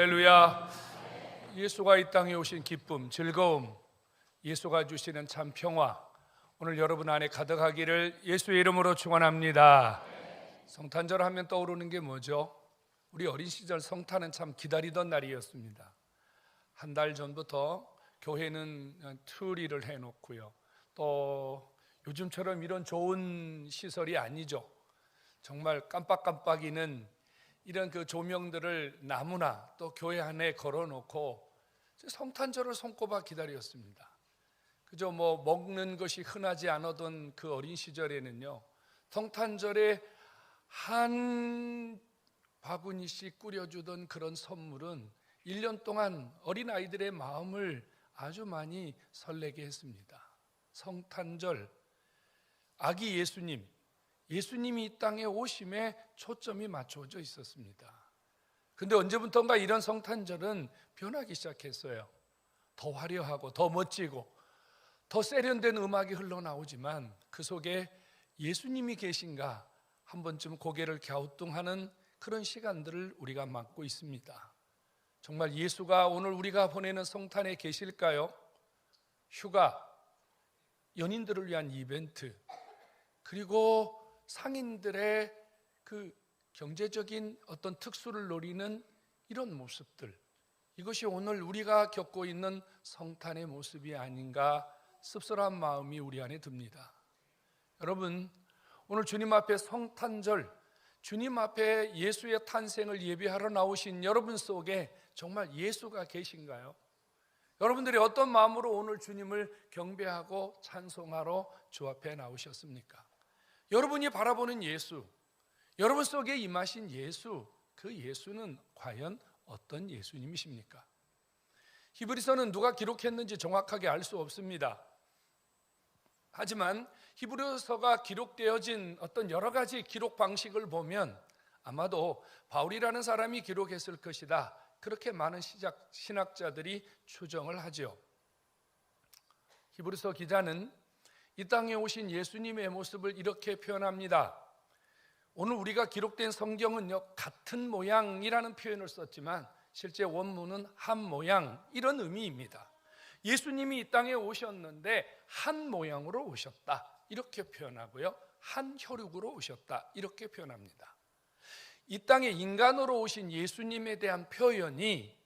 할렐루야. 예수가 이 땅에 오신 기쁨, 즐거움, 예수가 주시는 참 평화, 오늘 여러분 안에 가득하기를 예수의 이름으로 축원합니다. 성탄절 하면 떠오르는 게 뭐죠? 우리 어린 시절 성탄은 참 기다리던 날이었습니다. 한 달 전부터 교회는 트리를 해놓고요, 또 요즘처럼 이런 좋은 시설이 아니죠. 정말 깜빡깜빡이는 이런 그 조명들을 나무나 또 교회 안에 걸어놓고 성탄절을 손꼽아 기다렸습니다. 그저 먹는 것이 흔하지 않았던 그 어린 시절에는요, 성탄절에 한 바구니씩 꾸려주던 그런 선물은 1년 동안 어린아이들의 마음을 아주 많이 설레게 했습니다. 성탄절, 아기 예수님이 이 땅에 오심에 초점이 맞춰져 있었습니다. 그런데 언제부턴가 이런 성탄절은 변하기 시작했어요. 더 화려하고 더 멋지고 더 세련된 음악이 흘러나오지만 그 속에 예수님이 계신가 한 번쯤 고개를 갸우뚱하는 그런 시간들을 우리가 맞고 있습니다. 정말 예수가 오늘 우리가 보내는 성탄에 계실까요? 휴가, 연인들을 위한 이벤트, 그리고 상인들의 그 경제적인 어떤 특수를 노리는 이런 모습들, 이것이 오늘 우리가 겪고 있는 성탄의 모습이 아닌가 씁쓸한 마음이 우리 안에 듭니다. 여러분, 오늘 주님 앞에 성탄절, 주님 앞에 예수의 탄생을 예배하러 나오신 여러분 속에 정말 예수가 계신가요? 여러분들이 어떤 마음으로 오늘 주님을 경배하고 찬송하러 주 앞에 나오셨습니까? 여러분이 바라보는 예수, 여러분 속에 임하신 예수, 그 예수는 과연 어떤 예수님이십니까? 히브리서는 누가 기록했는지 정확하게 알 수 없습니다. 하지만 히브리서가 기록되어진 어떤 여러 가지 기록 방식을 보면 아마도 바울이라는 사람이 기록했을 것이다, 그렇게 많은 신학자들이 추정을 하죠. 히브리서 기자는 이 땅에 오신 예수님의 모습을 이렇게 표현합니다. 오늘 우리가 기록된 성경은요, 같은 모양이라는 표현을 썼지만 실제 원문은 한 모양, 이런 의미입니다. 예수님이 이 땅에 오셨는데 한 모양으로 오셨다, 이렇게 표현하고요, 한 혈육으로 오셨다, 이렇게 표현합니다. 이 땅에 인간으로 오신 예수님에 대한 표현이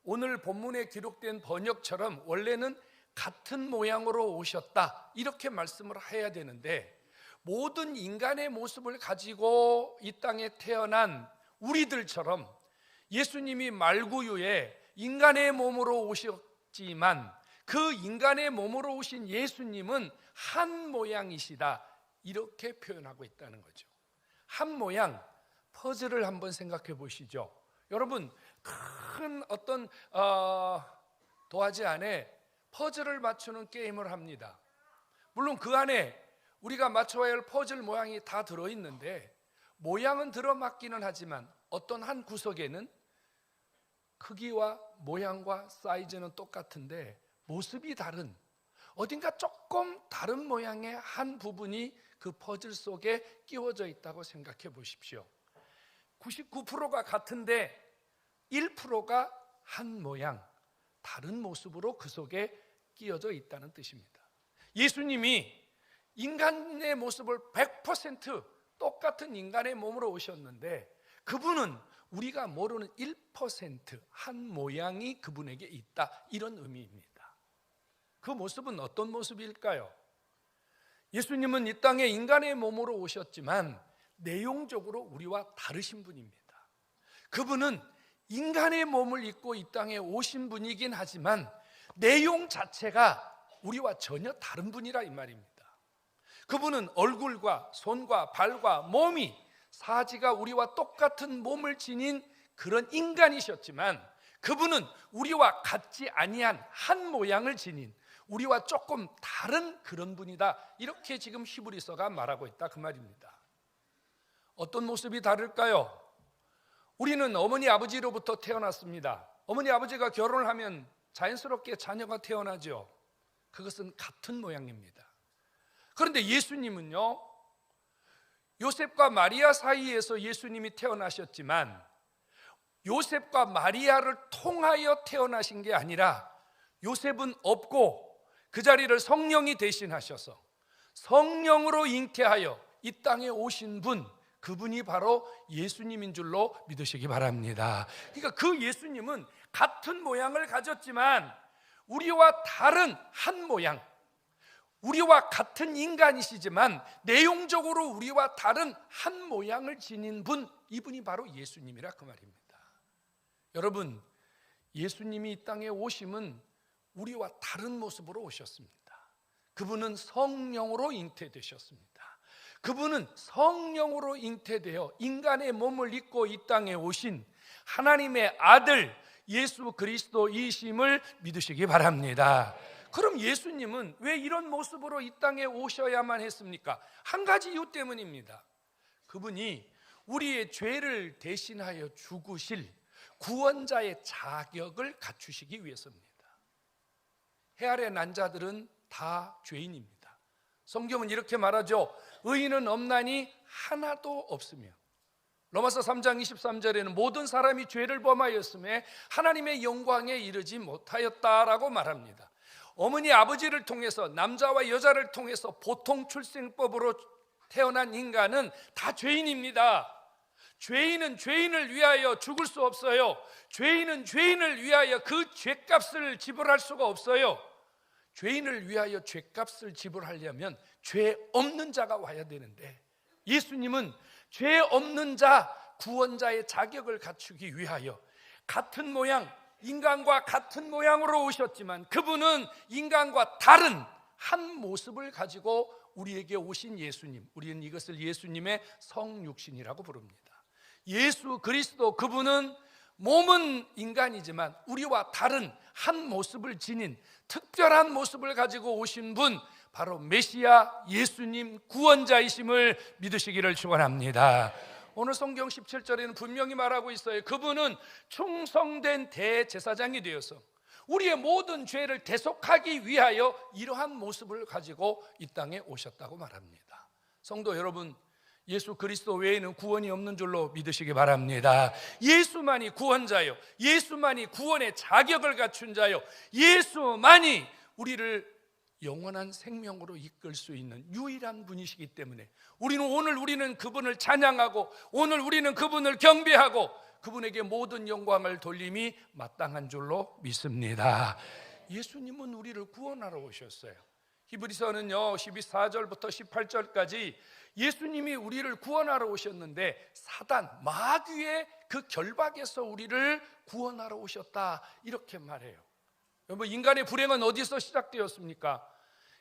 오늘 본문에 기록된 번역처럼 원래는 같은 모양으로 오셨다, 이렇게 말씀을 해야 되는데, 모든 인간의 모습을 가지고 이 땅에 태어난 우리들처럼 예수님이 말구유에 인간의 몸으로 오셨지만 그 인간의 몸으로 오신 예수님은 한 모양이시다, 이렇게 표현하고 있다는 거죠. 한 모양, 퍼즐을 한번 생각해 보시죠. 여러분, 큰 어떤 도화지 안에 퍼즐을 맞추는 게임을 합니다. 물론 그 안에 우리가 맞춰야 할 퍼즐 모양이 다 들어있는데 모양은 들어맞기는 하지만 어떤 한 구석에는 크기와 모양과 사이즈는 똑같은데 모습이 다른, 어딘가 조금 다른 모양의 한 부분이 그 퍼즐 속에 끼워져 있다고 생각해 보십시오. 99%가 같은데 1%가 한 모양, 다른 모습으로 그 속에 끼어져 있다는 뜻입니다. 예수님이 인간의 모습을 100% 똑같은 인간의 몸으로 오셨는데 그분은 우리가 모르는 1% 한 모양이 그분에게 있다, 이런 의미입니다. 그 모습은 어떤 모습일까요? 예수님은 이 땅에 인간의 몸으로 오셨지만 내용적으로 우리와 다르신 분입니다. 그분은 인간의 몸을 입고 이 땅에 오신 분이긴 하지만 내용 자체가 우리와 전혀 다른 분이라 이 말입니다. 그분은 얼굴과 손과 발과 몸이 사지가 우리와 똑같은 몸을 지닌 그런 인간이셨지만 그분은 우리와 같지 아니한 한 모양을 지닌 우리와 조금 다른 그런 분이다, 이렇게 지금 히브리서가 말하고 있다, 그 말입니다. 어떤 모습이 다를까요? 우리는 어머니 아버지로부터 태어났습니다. 어머니 아버지가 결혼을 하면 자연스럽게 자녀가 태어나죠. 그것은 같은 모양입니다. 그런데 예수님은요, 요셉과 마리아 사이에서 예수님이 태어나셨지만 요셉과 마리아를 통하여 태어나신 게 아니라 요셉은 없고 그 자리를 성령이 대신하셔서 성령으로 잉태하여 이 땅에 오신 분, 그분이 바로 예수님인 줄로 믿으시기 바랍니다. 그러니까 그 예수님은 같은 모양을 가졌지만 우리와 다른 한 모양, 우리와 같은 인간이시지만 내용적으로 우리와 다른 한 모양을 지닌 분, 이분이 바로 예수님이라 그 말입니다. 여러분, 예수님이 이 땅에 오심은 우리와 다른 모습으로 오셨습니다. 그분은 성령으로 잉태되셨습니다. 그분은 성령으로 잉태되어 인간의 몸을 입고 이 땅에 오신 하나님의 아들 예수 그리스도이심을 믿으시기 바랍니다. 그럼 예수님은 왜 이런 모습으로 이 땅에 오셔야만 했습니까? 한 가지 이유 때문입니다. 그분이 우리의 죄를 대신하여 죽으실 구원자의 자격을 갖추시기 위해서입니다. 해 아래 난 자들은 다 죄인입니다. 성경은 이렇게 말하죠. 의인은 없나니 하나도 없으며, 로마서 3장 23절에는 모든 사람이 죄를 범하였음에 하나님의 영광에 이르지 못하였다라고 말합니다. 어머니 아버지를 통해서 남자와 여자를 통해서 보통 출생법으로 태어난 인간은 다 죄인입니다. 죄인은 죄인을 위하여 죽을 수 없어요. 죄인은 죄인을 위하여 그 죄값을 지불할 수가 없어요. 죄인을 위하여 죄값을 지불하려면 죄 없는 자가 와야 되는데 예수님은 죄 없는 자 구원자의 자격을 갖추기 위하여 같은 모양, 인간과 같은 모양으로 오셨지만 그분은 인간과 다른 한 모습을 가지고 우리에게 오신 예수님, 우리는 이것을 예수님의 성육신이라고 부릅니다. 예수 그리스도, 그분은 몸은 인간이지만 우리와 다른 한 모습을 지닌 특별한 모습을 가지고 오신 분, 바로 메시아 예수님 구원자이심을 믿으시기를 축원합니다. 오늘 성경 17절에는 분명히 말하고 있어요. 그분은 충성된 대제사장이 되어서 우리의 모든 죄를 대속하기 위하여 이러한 모습을 가지고 이 땅에 오셨다고 말합니다. 성도 여러분, 예수 그리스도 외에는 구원이 없는 줄로 믿으시기 바랍니다. 예수만이 구원자요, 예수만이 구원의 자격을 갖춘 자요, 예수만이 우리를 영원한 생명으로 이끌 수 있는 유일한 분이시기 때문에 우리는 그분을 찬양하고 오늘 우리는 그분을 경배하고 그분에게 모든 영광을 돌림이 마땅한 줄로 믿습니다. 예수님은 우리를 구원하러 오셨어요. 히브리서는요 12절부터 18절까지 예수님이 우리를 구원하러 오셨는데 사단, 마귀의 그 결박에서 우리를 구원하러 오셨다, 이렇게 말해요. 여러분, 인간의 불행은 어디서 시작되었습니까?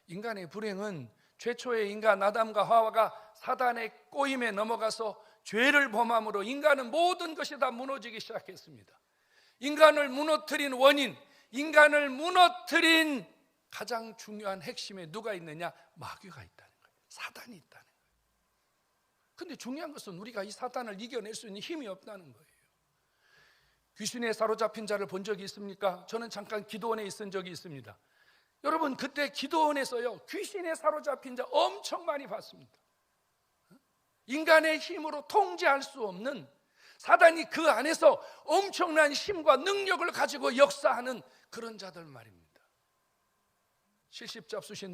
인간의 불행은 최초의 인간 아담과 하와가 사단의 꼬임에 넘어가서 죄를 범함으로 인간은 모든 것이 다 무너지기 시작했습니다. 인간을 무너뜨린 원인, 인간을 무너뜨린 가장 중요한 핵심에 누가 있느냐? 마귀가 있다는 거예요. 사단이 있다는 거예요. 근데 중요한 것은 우리가 이 사단을 이겨낼 수 있는 힘이 없다는 거예요. 귀신에 사로잡힌 자를 본 적이 있습니까? 저는 잠깐 기도원에 있은 적이 있습니다. 여러분, 그때 기도원에서요 귀신에 사로잡힌 자 엄청 많이 봤습니다. 인간의 힘으로 통제할 수 없는 사단이 그 안에서 엄청난 힘과 능력을 가지고 역사하는 그런 자들 말입니다. 70잡수신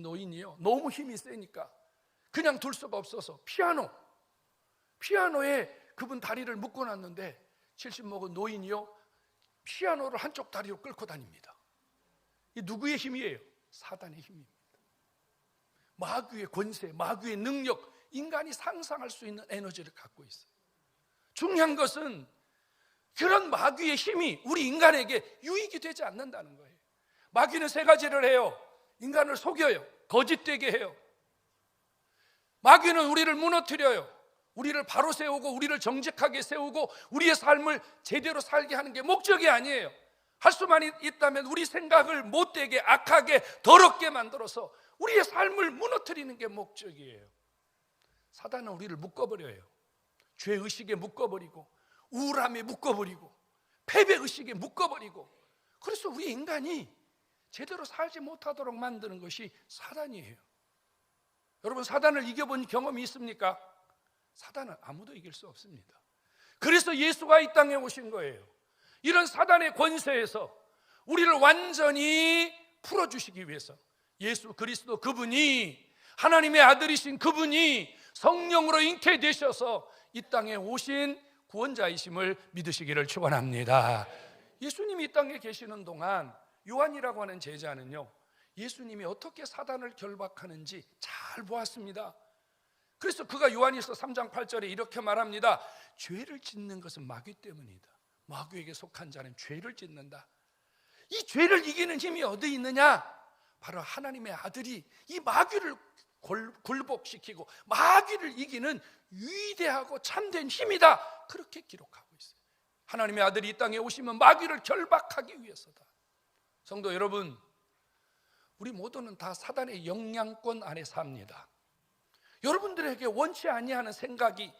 노인이요 너무 힘이 세니까 그냥 둘 수가 없어서 피아노에 그분 다리를 묶어놨는데 70 먹은 노인이요 피아노를 한쪽 다리로 끌고 다닙니다. 이 누구의 힘이에요? 사단의 힘입니다. 마귀의 권세, 마귀의 능력, 인간이 상상할 수 있는 에너지를 갖고 있어요. 중요한 것은 그런 마귀의 힘이 우리 인간에게 유익이 되지 않는다는 거예요. 마귀는 세 가지를 해요. 인간을 속여요. 거짓되게 해요. 마귀는 우리를 무너뜨려요. 우리를 바로 세우고 우리를 정직하게 세우고 우리의 삶을 제대로 살게 하는 게 목적이 아니에요. 할 수만 있다면 우리 생각을 못되게, 악하게, 더럽게 만들어서 우리의 삶을 무너뜨리는 게 목적이에요. 사단은 우리를 묶어버려요. 죄의식에 묶어버리고 우울함에 묶어버리고 패배의식에 묶어버리고, 그래서 우리 인간이 제대로 살지 못하도록 만드는 것이 사단이에요. 여러분, 사단을 이겨본 경험이 있습니까? 사단은 아무도 이길 수 없습니다. 그래서 예수가 이 땅에 오신 거예요. 이런 사단의 권세에서 우리를 완전히 풀어주시기 위해서 예수 그리스도 그분이, 하나님의 아들이신 그분이 성령으로 잉태되셔서 이 땅에 오신 구원자이심을 믿으시기를 축원합니다. 예수님이 이 땅에 계시는 동안 요한이라고 하는 제자는요, 예수님이 어떻게 사단을 결박하는지 잘 보았습니다. 그래서 그가 요한일서 3장 8절에 이렇게 말합니다. 죄를 짓는 것은 마귀 때문이다. 마귀에게 속한 자는 죄를 짓는다. 이 죄를 이기는 힘이 어디 있느냐? 바로 하나님의 아들이 이 마귀를 굴복시키고 마귀를 이기는 위대하고 참된 힘이다. 그렇게 기록하고 있어요. 하나님의 아들이 이 땅에 오시면 마귀를 결박하기 위해서다. 성도 여러분, 우리 모두는 다 사단의 영향권 안에 삽니다. 여러분들에게 원치 아니하는 생각이,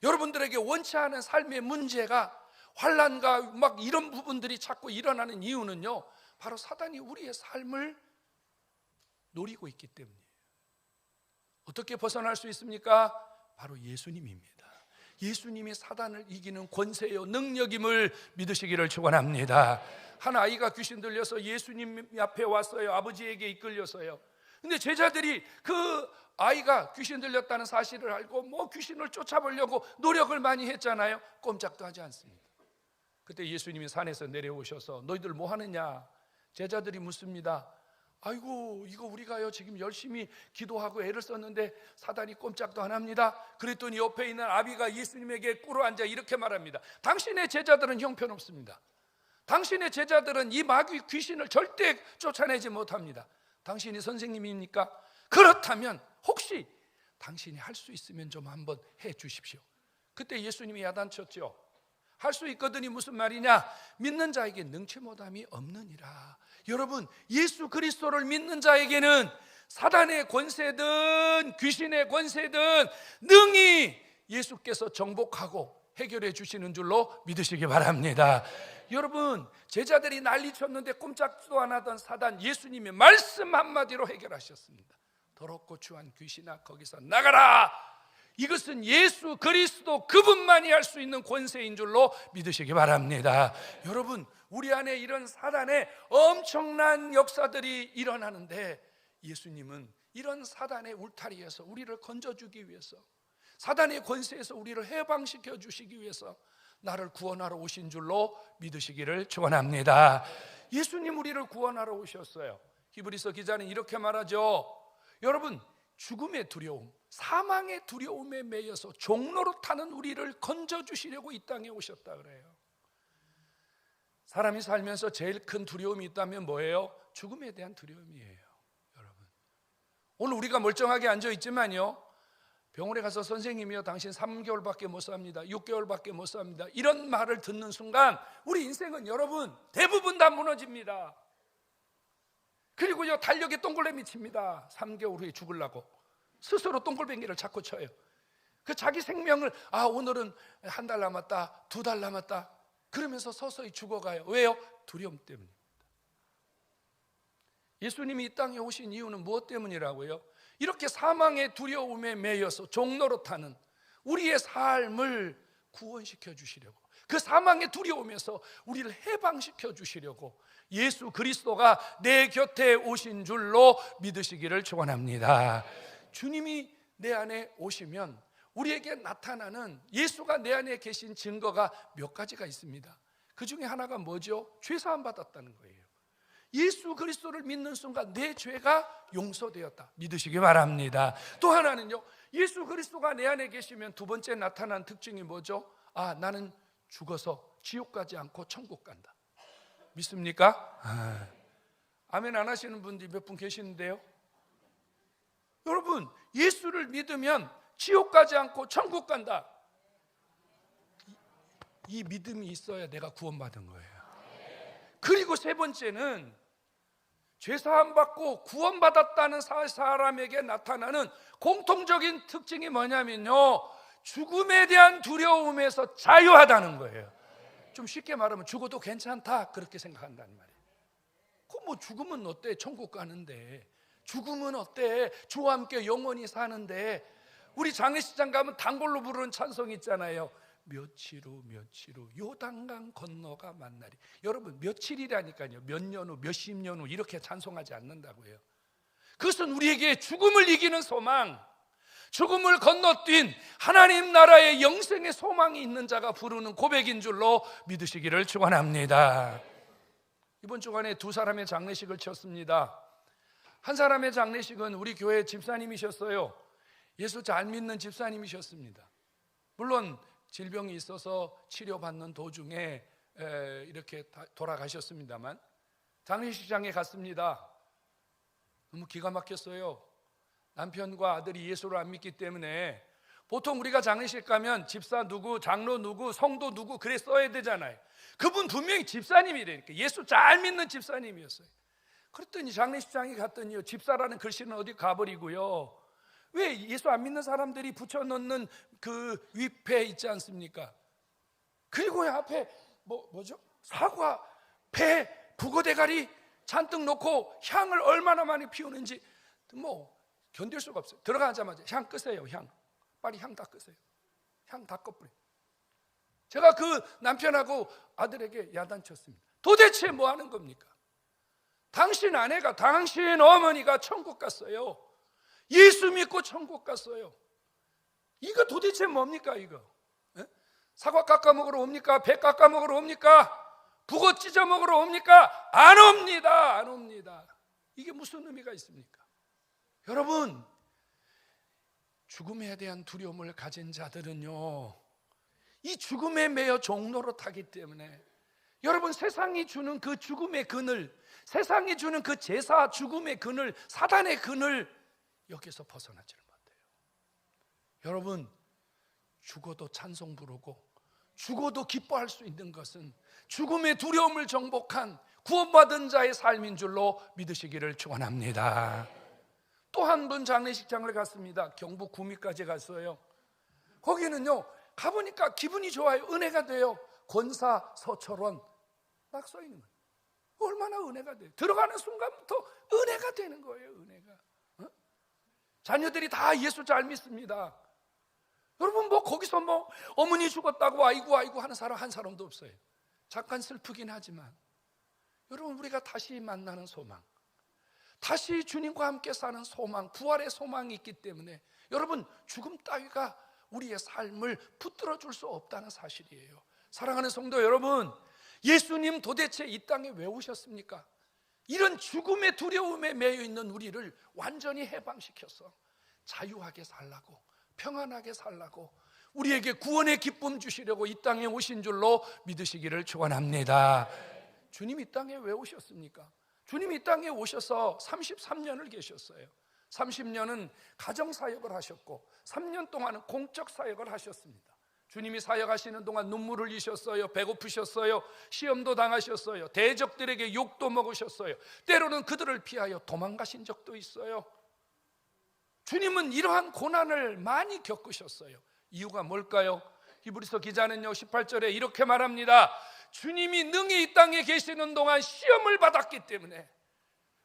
여러분들에게 원치 않은 삶의 문제가, 환난과 막 이런 부분들이 자꾸 일어나는 이유는요, 바로 사단이 우리의 삶을 노리고 있기 때문이에요. 어떻게 벗어날 수 있습니까? 바로 예수님입니다. 예수님이 사단을 이기는 권세요 능력임을 믿으시기를 축원합니다. 한 아이가 귀신 들려서 예수님 앞에 왔어요. 아버지에게 이끌려서요. 근데 제자들이 그 아이가 귀신 들렸다는 사실을 알고 뭐 귀신을 쫓아보려고 노력을 많이 했잖아요. 꼼짝도 하지 않습니다. 그때 예수님이 산에서 내려오셔서 너희들 뭐 하느냐? 제자들이 묻습니다. 아이고, 이거 우리가요 지금 열심히 기도하고 애를 썼는데 사단이 꼼짝도 안 합니다. 그랬더니 옆에 있는 아비가 예수님에게 꿇어앉아 이렇게 말합니다. 당신의 제자들은 형편없습니다. 당신의 제자들은 이 마귀 귀신을 절대 쫓아내지 못합니다. 당신이 선생님입니까? 그렇다면 혹시 당신이 할 수 있으면 좀 한번 해 주십시오. 그때 예수님이 야단쳤죠. 할 수 있거든이 무슨 말이냐? 믿는 자에게 능치 못함이 없느니라. 여러분, 예수 그리스도를 믿는 자에게는 사단의 권세든 귀신의 권세든 능히 예수께서 정복하고 해결해 주시는 줄로 믿으시기 바랍니다. 여러분, 제자들이 난리쳤는데 꼼짝도 안 하던 사단, 예수님이 말씀 한마디로 해결하셨습니다. 더럽고 추한 귀신아 거기서 나가라. 이것은 예수 그리스도 그분만이 할 수 있는 권세인 줄로 믿으시기 바랍니다. 여러분, 우리 안에 이런 사단의 엄청난 역사들이 일어나는데 예수님은 이런 사단의 울타리에서 우리를 건져주기 위해서, 사단의 권세에서 우리를 해방시켜 주시기 위해서 나를 구원하러 오신 줄로 믿으시기를 축원합니다. 예수님 우리를 구원하러 오셨어요. 히브리서 기자는 이렇게 말하죠. 여러분, 죽음의 두려움, 사망의 두려움에 매여서 종로로 타는 우리를 건져주시려고 이 땅에 오셨다 그래요. 사람이 살면서 제일 큰 두려움이 있다면 뭐예요? 죽음에 대한 두려움이에요. 여러분, 오늘 우리가 멀쩡하게 앉아있지만요, 병원에 가서 선생님이요 당신 3개월밖에 못 삽니다, 6개월밖에 못 삽니다, 이런 말을 듣는 순간 우리 인생은 여러분 대부분 다 무너집니다. 그리고요 달력에 동글레미 칩니다. 3개월 후에 죽으려고 스스로 동글뱅이를 자꾸 쳐요. 그 자기 생명을 오늘은 한 달 남았다, 2달 남았다 그러면서 서서히 죽어가요. 왜요? 두려움 때문입니다. 예수님이 이 땅에 오신 이유는 무엇 때문이라고요? 이렇게 사망의 두려움에 매여서 종로로 타는 우리의 삶을 구원시켜 주시려고, 그 사망의 두려움에서 우리를 해방시켜 주시려고 예수 그리스도가 내 곁에 오신 줄로 믿으시기를 축원합니다. 주님이 내 안에 오시면 우리에게 나타나는 예수가 내 안에 계신 증거가 몇 가지가 있습니다. 그 중에 하나가 뭐죠? 죄사함 받았다는 거예요. 예수 그리스도를 믿는 순간 내 죄가 용서되었다 믿으시기 바랍니다. 또 하나는요, 예수 그리스도가 내 안에 계시면 두 번째 나타난 특징이 뭐죠? 나는 죽어서 지옥 가지 않고 천국 간다. 믿습니까? 아멘 안 하시는 분들이 몇 분 계시는데요. 여러분, 예수를 믿으면 지옥 가지 않고 천국 간다. 이 믿음이 있어야 내가 구원받은 거예요. 그리고 세 번째는 죄사함 받고 구원받았다는 사람에게 나타나는 공통적인 특징이 뭐냐면요, 죽음에 대한 두려움에서 자유하다는 거예요. 좀 쉽게 말하면 죽어도 괜찮다 그렇게 생각한다는 말이에요. 뭐 죽으면 어때? 천국 가는데. 죽으면 어때? 주와 함께 영원히 사는데. 우리 장례식장 가면 단골로 부르는 찬송 있잖아요. 며칠 후 요단강 건너가 만나리. 여러분, 며칠이라니까요. 몇 년 후, 몇십 년 후 이렇게 찬송하지 않는다고요. 그것은 우리에게 죽음을 이기는 소망, 죽음을 건너뛴 하나님 나라의 영생의 소망이 있는 자가 부르는 고백인 줄로 믿으시기를 축원합니다. 이번 주간에 두 사람의 장례식을 쳤습니다. 한 사람의 장례식은 우리 교회 집사님이셨어요. 예수 잘 믿는 집사님이셨습니다. 물론 질병이 있어서 치료받는 도중에 이렇게 돌아가셨습니다만, 장례식장에 갔습니다. 너무 기가 막혔어요. 남편과 아들이 예수를 안 믿기 때문에 보통 우리가 장례식 가면 집사 누구, 장로 누구, 성도 누구 그래 써야 되잖아요. 그분 분명히 집사님이라니까. 예수 잘 믿는 집사님이었어요. 그랬더니 장례식장에 갔더니요, 집사라는 글씨는 어디 가버리고요, 왜 예수 안 믿는 사람들이 붙여놓는 그 위패 있지 않습니까? 그리고 앞에 뭐죠? 사과, 배, 북어대가리 잔뜩 놓고 향을 얼마나 많이 피우는지 견딜 수가 없어요. 들어가자마자 향 끄세요. 향 빨리 향 다 끄세요. 향 다 꺼버려요. 제가 그 남편하고 아들에게 야단쳤습니다. 도대체 뭐 하는 겁니까? 당신 아내가, 당신 어머니가 천국 갔어요. 예수 믿고 천국 갔어요. 이거 도대체 뭡니까 이거? 사과 깎아 먹으러 옵니까? 배 깎아 먹으러 옵니까? 북어 찢어 먹으러 옵니까? 안 옵니다. 안 옵니다. 이게 무슨 의미가 있습니까? 여러분, 죽음에 대한 두려움을 가진 자들은요, 이 죽음에 매여 종로로 타기 때문에, 여러분, 세상이 주는 그 죽음의 그늘, 세상이 주는 그 제사 죽음의 그늘, 사단의 그늘, 여기서 벗어나지를 못해요. 여러분, 죽어도 찬송 부르고 죽어도 기뻐할 수 있는 것은 죽음의 두려움을 정복한 구원받은 자의 삶인 줄로 믿으시기를 축원합니다. 또 한 분 장례식장을 갔습니다. 경북 구미까지 갔어요. 거기는요, 가보니까 기분이 좋아요. 은혜가 돼요. 권사 서철원 딱 써 있는 거예요. 얼마나 은혜가 돼요. 들어가는 순간부터 은혜가 되는 거예요. 은혜가. 자녀들이 다 예수 잘 믿습니다. 여러분, 거기서 어머니 죽었다고 아이고 하는 사람 한 사람도 없어요. 잠깐 슬프긴 하지만, 여러분, 우리가 다시 만나는 소망, 다시 주님과 함께 사는 소망, 부활의 소망이 있기 때문에 여러분, 죽음 따위가 우리의 삶을 붙들어 줄 수 없다는 사실이에요. 사랑하는 성도 여러분, 예수님 도대체 이 땅에 왜 오셨습니까? 이런 죽음의 두려움에 매여 있는 우리를 완전히 해방시켜서 자유하게 살라고, 평안하게 살라고, 우리에게 구원의 기쁨 주시려고 이 땅에 오신 줄로 믿으시기를 축원합니다. 주님 이 땅에 왜 오셨습니까? 주님 이 땅에 오셔서 33년을 계셨어요. 30년은 가정사역을 하셨고 3년 동안은 공적 사역을 하셨습니다. 주님이 사역하시는 동안 눈물을 흘리셨어요. 배고프셨어요. 시험도 당하셨어요. 대적들에게 욕도 먹으셨어요. 때로는 그들을 피하여 도망가신 적도 있어요. 주님은 이러한 고난을 많이 겪으셨어요. 이유가 뭘까요? 히브리서 기자는요 18절에 이렇게 말합니다. 주님이 능히 이 땅에 계시는 동안 시험을 받았기 때문에,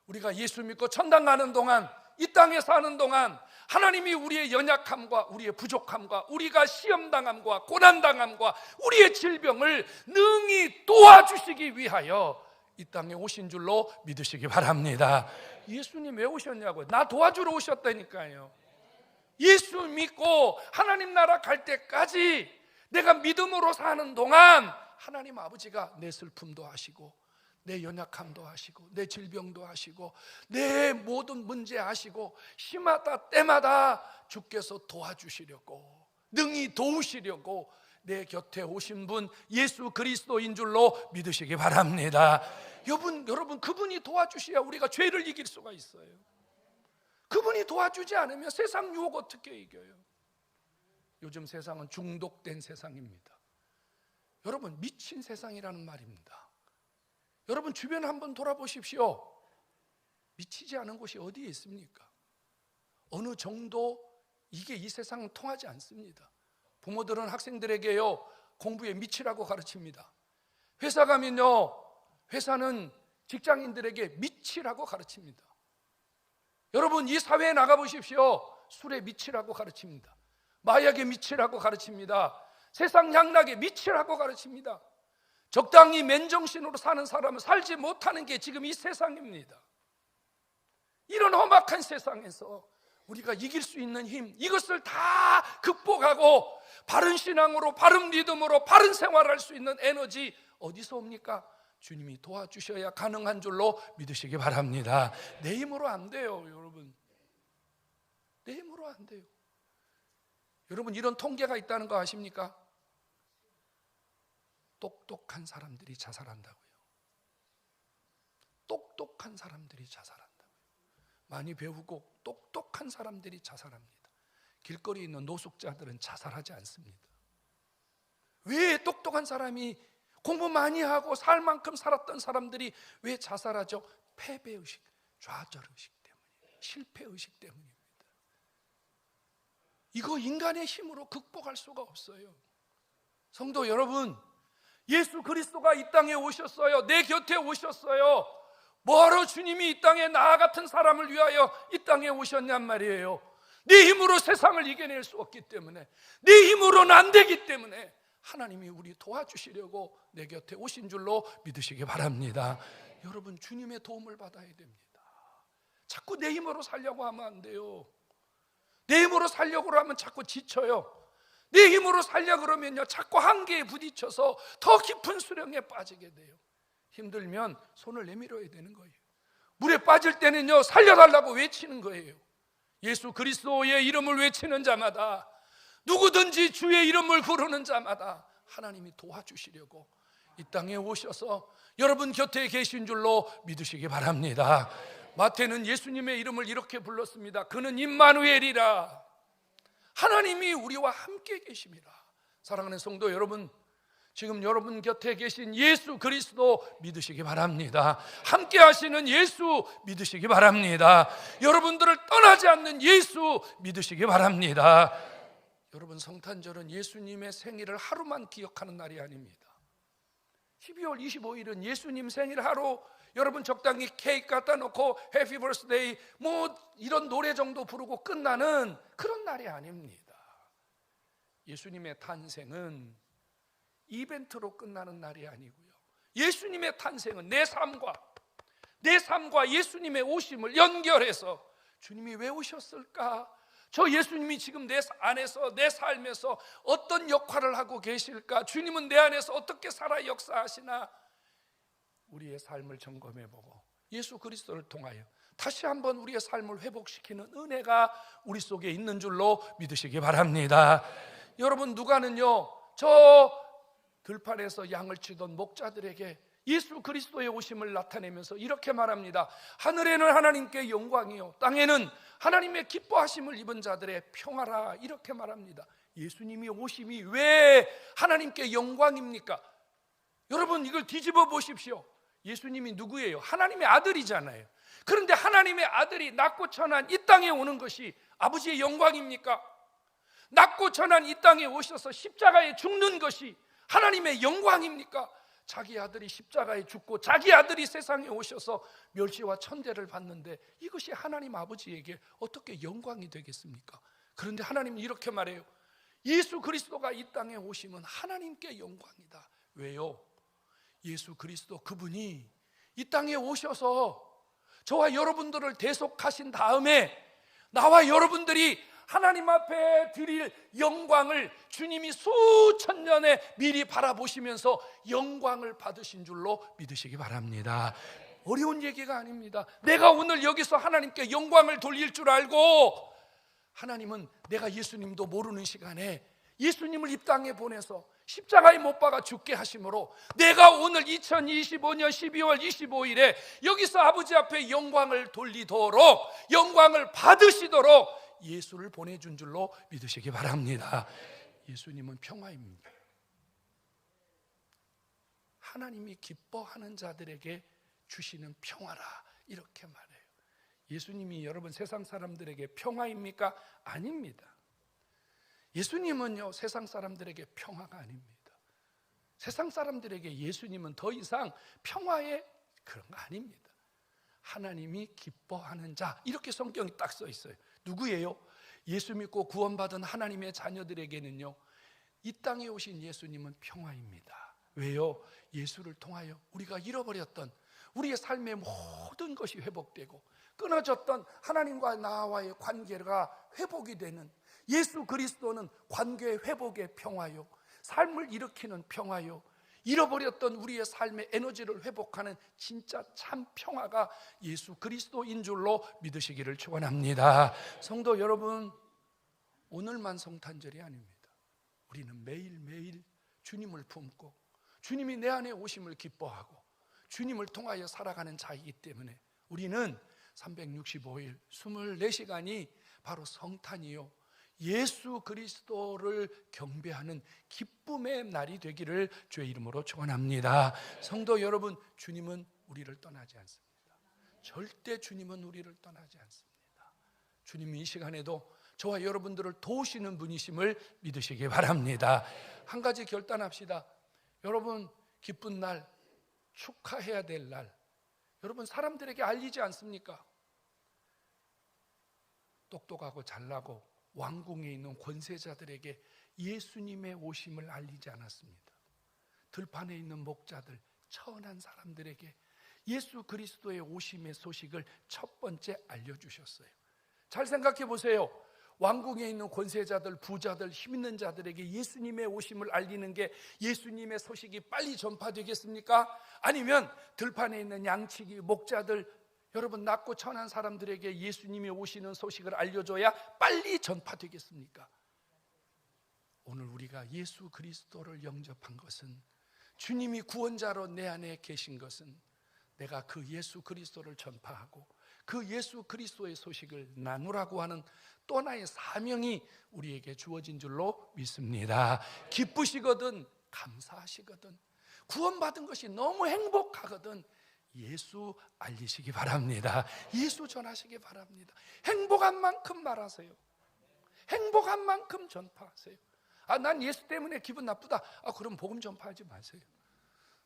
우리가 예수 믿고 천당 가는 동안, 이 땅에 사는 동안 하나님이 우리의 연약함과 우리의 부족함과 우리가 시험당함과 고난당함과 우리의 질병을 능히 도와주시기 위하여 이 땅에 오신 줄로 믿으시기 바랍니다. 예수님 왜 오셨냐고요? 나 도와주러 오셨다니까요. 예수 믿고 하나님 나라 갈 때까지 내가 믿음으로 사는 동안 하나님 아버지가 내 슬픔도 아시고 내 연약함도 아시고 내 질병도 아시고 내 모든 문제 아시고 심하다 때마다 주께서 도와주시려고, 능히 도우시려고 내 곁에 오신 분 예수 그리스도인 줄로 믿으시기 바랍니다. 여러분 그분이 도와주셔야 우리가 죄를 이길 수가 있어요. 그분이 도와주지 않으면 세상 유혹 어떻게 이겨요? 요즘 세상은 중독된 세상입니다. 여러분, 미친 세상이라는 말입니다. 여러분 주변 한번 돌아보십시오. 미치지 않은 곳이 어디에 있습니까? 어느 정도 이게 이 세상은 통하지 않습니다. 부모들은 학생들에게요 공부에 미치라고 가르칩니다. 회사 가면요 회사는 직장인들에게 미치라고 가르칩니다. 여러분 이 사회에 나가보십시오. 술에 미치라고 가르칩니다. 마약에 미치라고 가르칩니다. 세상 향락에 미치라고 가르칩니다. 적당히 맨정신으로 사는 사람은 살지 못하는 게 지금 이 세상입니다. 이런 험악한 세상에서 우리가 이길 수 있는 힘, 이것을 다 극복하고 바른 신앙으로, 바른 믿음으로, 바른 생활할 수 있는 에너지 어디서 옵니까? 주님이 도와주셔야 가능한 줄로 믿으시기 바랍니다. 내 힘으로 안 돼요, 여러분. 내 힘으로 안 돼요. 여러분, 이런 통계가 있다는 거 아십니까? 똑똑한 사람들이 자살한다고요. 똑똑한 사람들이 자살한다고요. 많이 배우고 똑똑한 사람들이 자살합니다. 길거리에 있는 노숙자들은 자살하지 않습니다. 왜 똑똑한 사람이, 공부 많이 하고 살 만큼 살았던 사람들이 왜 자살하죠? 패배의식, 좌절의식 때문이에요. 실패의식 때문입니다. 이거 인간의 힘으로 극복할 수가 없어요. 성도 여러분, 예수 그리스도가 이 땅에 오셨어요. 내 곁에 오셨어요. 뭐하러 주님이 이 땅에 나 같은 사람을 위하여 이 땅에 오셨냔 말이에요. 네 힘으로 세상을 이겨낼 수 없기 때문에, 네 힘으로는 안 되기 때문에 하나님이 우리 도와주시려고 내 곁에 오신 줄로 믿으시기 바랍니다. 여러분, 주님의 도움을 받아야 됩니다. 자꾸 내 힘으로 살려고 하면 안 돼요. 내 힘으로 살려고 하면 자꾸 지쳐요. 내 힘으로 살려고 그러면요, 자꾸 한계에 부딪혀서 더 깊은 수렁에 빠지게 돼요. 힘들면 손을 내밀어야 되는 거예요. 물에 빠질 때는요, 살려달라고 외치는 거예요. 예수 그리스도의 이름을 외치는 자마다, 누구든지 주의 이름을 부르는 자마다 하나님이 도와주시려고 이 땅에 오셔서 여러분 곁에 계신 줄로 믿으시기 바랍니다. 마태는 예수님의 이름을 이렇게 불렀습니다. 그는 임마누엘이라, 하나님이 우리와 함께 계심이라. 사랑하는 성도 여러분, 지금 여러분 곁에 계신 예수 그리스도 믿으시기 바랍니다. 함께 하시는 예수 믿으시기 바랍니다. 여러분들을 떠나지 않는 예수 믿으시기 바랍니다. 여러분, 성탄절은 예수님의 생일을 하루만 기억하는 날이 아닙니다. 12월 25일은 예수님 생일 하루, 여러분 적당히 케이크 갖다 놓고 해피 버스데이 뭐 이런 노래 정도 부르고 끝나는 그런 날이 아닙니다. 예수님의 탄생은 이벤트로 끝나는 날이 아니고요, 예수님의 탄생은 내 삶과 예수님의 오심을 연결해서, 주님이 왜 오셨을까? 저 예수님이 지금 내 안에서, 내 삶에서 어떤 역할을 하고 계실까? 주님은 내 안에서 어떻게 살아 역사하시나? 우리의 삶을 점검해보고 예수 그리스도를 통하여 다시 한번 우리의 삶을 회복시키는 은혜가 우리 속에 있는 줄로 믿으시기 바랍니다. 여러분, 누가는요, 저 들판에서 양을 치던 목자들에게 예수 그리스도의 오심을 나타내면서 이렇게 말합니다. 하늘에는 하나님께 영광이요, 땅에는 하나님의 기뻐하심을 입은 자들의 평화라. 이렇게 말합니다. 예수님이 오심이 왜 하나님께 영광입니까? 여러분, 이걸 뒤집어 보십시오. 예수님이 누구예요? 하나님의 아들이잖아요. 그런데 하나님의 아들이 낮고 천한 이 땅에 오는 것이 아버지의 영광입니까? 낮고 천한 이 땅에 오셔서 십자가에 죽는 것이 하나님의 영광입니까? 자기 아들이 십자가에 죽고 자기 아들이 세상에 오셔서 멸시와 천대를 받는데 이것이 하나님 아버지에게 어떻게 영광이 되겠습니까? 그런데 하나님은 이렇게 말해요. 예수 그리스도가 이 땅에 오시면 하나님께 영광이다. 왜요? 예수 그리스도 그분이 이 땅에 오셔서 저와 여러분들을 대속하신 다음에 나와 여러분들이 하나님 앞에 드릴 영광을 주님이 수천 년에 미리 바라보시면서 영광을 받으신 줄로 믿으시기 바랍니다. 어려운 얘기가 아닙니다. 내가 오늘 여기서 하나님께 영광을 돌릴 줄 알고, 하나님은 내가 예수님도 모르는 시간에 예수님을 이 땅에 보내서 십자가에 못 박아 죽게 하심으로 내가 오늘 2025년 12월 25일에 여기서 아버지 앞에 영광을 돌리도록, 영광을 받으시도록 예수를 보내준 줄로 믿으시기 바랍니다. 예수님은 평화입니다. 하나님이 기뻐하는 자들에게 주시는 평화라, 이렇게 말해요. 예수님이 여러분 세상 사람들에게 평화입니까? 아닙니다. 예수님은요, 세상 사람들에게 평화가 아닙니다. 세상 사람들에게 예수님은 더 이상 평화의 그런 거 아닙니다. 하나님이 기뻐하는 자, 이렇게 성경이 딱 써 있어요. 누구예요? 예수 믿고 구원받은 하나님의 자녀들에게는요, 이 땅에 오신 예수님은 평화입니다. 왜요? 예수를 통하여 우리가 잃어버렸던 우리의 삶의 모든 것이 회복되고 끊어졌던 하나님과 나와의 관계가 회복이 되는, 예수 그리스도는 관계 회복의 평화요, 삶을 일으키는 평화요, 잃어버렸던 우리의 삶의 에너지를 회복하는 진짜 참 평화가 예수 그리스도인 줄로 믿으시기를 축원합니다. 성도 여러분, 오늘만 성탄절이 아닙니다. 우리는 매일매일 주님을 품고 주님이 내 안에 오심을 기뻐하고 주님을 통하여 살아가는 자이기 때문에 우리는 365일 24시간이 바로 성탄이요, 예수 그리스도를 경배하는 기쁨의 날이 되기를 주의 이름으로 축원합니다. 성도 여러분, 주님은 우리를 떠나지 않습니다. 절대 주님은 우리를 떠나지 않습니다. 주님이 이 시간에도 저와 여러분들을 도우시는 분이심을 믿으시기 바랍니다. 한 가지 결단합시다. 여러분, 기쁜 날, 축하해야 될 날, 여러분 사람들에게 알리지 않습니까? 똑똑하고 잘나고 왕궁에 있는 권세자들에게 예수님의 오심을 알리지 않았습니다. 들판에 있는 목자들, 천한 사람들에게 예수 그리스도의 오심의 소식을 첫 번째 알려주셨어요. 잘 생각해 보세요. 왕궁에 있는 권세자들, 부자들, 힘 있는 자들에게 예수님의 오심을 알리는 게 예수님의 소식이 빨리 전파되겠습니까? 아니면 들판에 있는 양치기, 목자들, 여러분 낮고 천한 사람들에게 예수님이 오시는 소식을 알려줘야 빨리 전파되겠습니까? 오늘 우리가 예수 그리스도를 영접한 것은, 주님이 구원자로 내 안에 계신 것은, 내가 그 예수 그리스도를 전파하고 그 예수 그리스도의 소식을 나누라고 하는 또 하나의 사명이 우리에게 주어진 줄로 믿습니다. 기쁘시거든, 감사하시거든, 구원받은 것이 너무 행복하거든 예수 알리시기 바랍니다. 예수 전하시기 바랍니다. 행복한 만큼 말하세요. 행복한 만큼 전파하세요. 난 예수 때문에 기분 나쁘다. 그럼 복음 전파하지 마세요.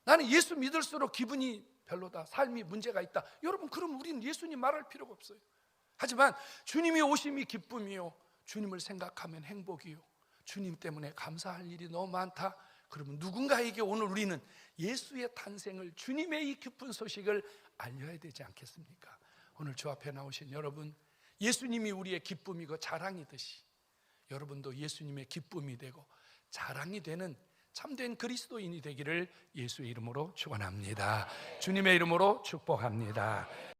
나는 예수 믿을수록 기분이 별로다, 삶이 문제가 있다. 여러분, 그럼 우리는 예수님 말할 필요가 없어요. 하지만 주님이 오심이 기쁨이요, 주님을 생각하면 행복이요, 주님 때문에 감사할 일이 너무 많다. 그러면 누군가에게 오늘 우리는 예수의 탄생을, 주님의 이 기쁜 소식을 알려야 되지 않겠습니까? 오늘 주 앞에 나오신 여러분, 예수님이 우리의 기쁨이고 자랑이듯이 여러분도 예수님의 기쁨이 되고 자랑이 되는 참된 그리스도인이 되기를 예수의 이름으로 축원합니다. 주님의 이름으로 축복합니다.